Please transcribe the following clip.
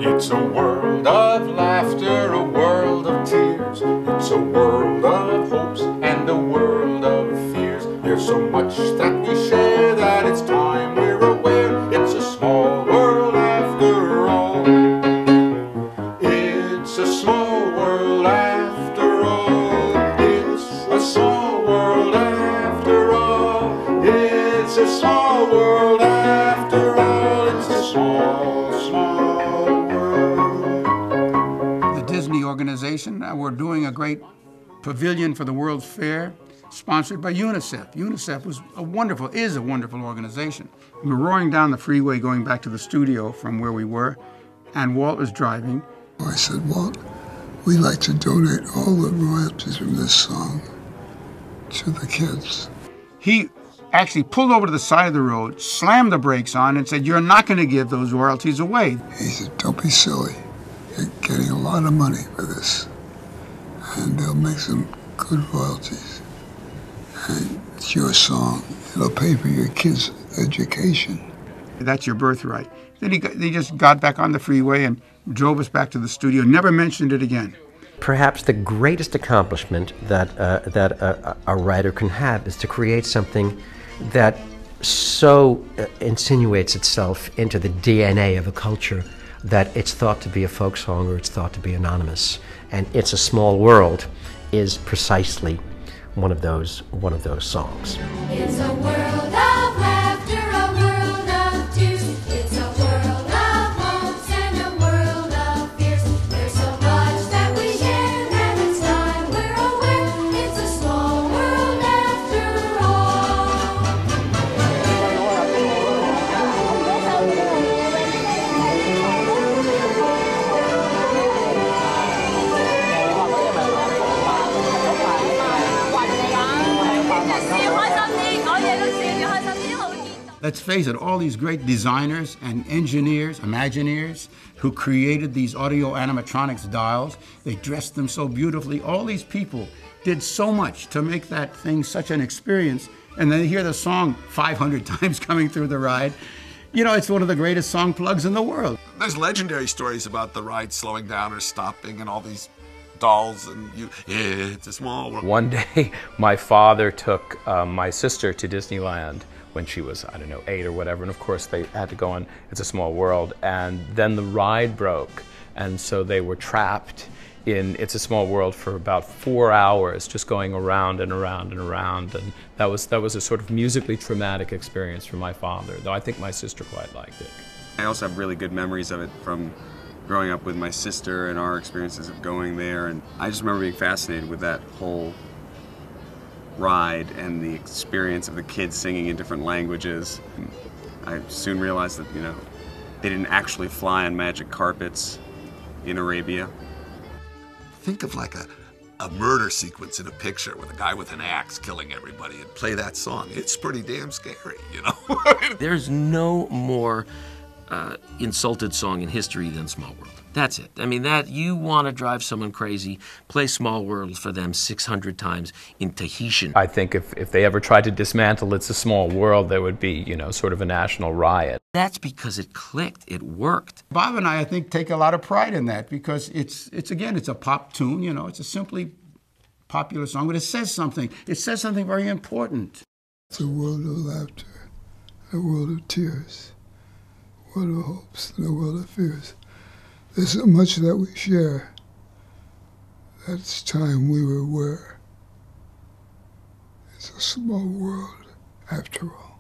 It's a world of laughter, a world of tears. It's a world of hopes and a world of fears. There's so much that we share that it's time we're aware. It's a small world after all. It's a small world after all. It's a small world after all. It's a small world after all. It's a small world. The Disney organization, we're doing a great pavilion for the World's Fair, sponsored by UNICEF. UNICEF is a wonderful organization. We were roaring down the freeway going back to the studio from where we were, and Walt was driving. I said, Walt, we'd like to donate all the royalties from this song to the kids. He actually pulled over to the side of the road, slammed the brakes on, and said, "You're not going to give those royalties away." He said, "Don't be silly. You're getting a lot of money for this, and they'll make some good royalties. And it's your song. It'll pay for your kids' education." That's your birthright. Then he just got back on the freeway and drove us back to the studio, never mentioned it again. Perhaps the greatest accomplishment that a writer can have is to create something that so insinuates itself into the DNA of a culture that it's thought to be a folk song or it's thought to be anonymous. And It's a Small World is precisely one of those songs. It's a world of laughter, a world of tears. It's a world of hopes and a world of fears. There's so much that we share that it's time we're aware. It's a small world after all. Let's face it, all these great designers and engineers, Imagineers, who created these audio animatronics dials, they dressed them so beautifully. All these people did so much to make that thing such an experience, and then you hear the song 500 times coming through the ride. You know, it's one of the greatest song plugs in the world. There's legendary stories about the ride slowing down or stopping and all these dolls and it's a small world. One day, my father took my sister to Disneyland when she was, I don't know, 8 or whatever, and of course they had to go on It's a Small World, and then the ride broke, and so they were trapped in It's a Small World for about 4 hours, just going around and around and around, and that was a sort of musically traumatic experience for my father, though I think my sister quite liked it. I also have really good memories of it from growing up with my sister and our experiences of going there, and I just remember being fascinated with that whole ride and the experience of the kids singing in different languages. I soon realized that, you know, they didn't actually fly on magic carpets in Arabia. Think of like a murder sequence in a picture with a guy with an axe killing everybody and play that song. It's pretty damn scary, you know? There's no more insulted song in history than Small World. That's it. I mean, that you want to drive someone crazy, play Small World for them 600 times in Tahitian. I think if they ever tried to dismantle It's a Small World, there would be, you know, sort of a national riot. That's because it clicked, it worked. Bob and I think, take a lot of pride in that because it's a pop tune, you know, it's a simply popular song, but it says something. It says something very important. It's a world of laughter, a world of tears, a world of hopes, and a world of fears. There's so much that we share that it's time we were aware. It's a small world after all.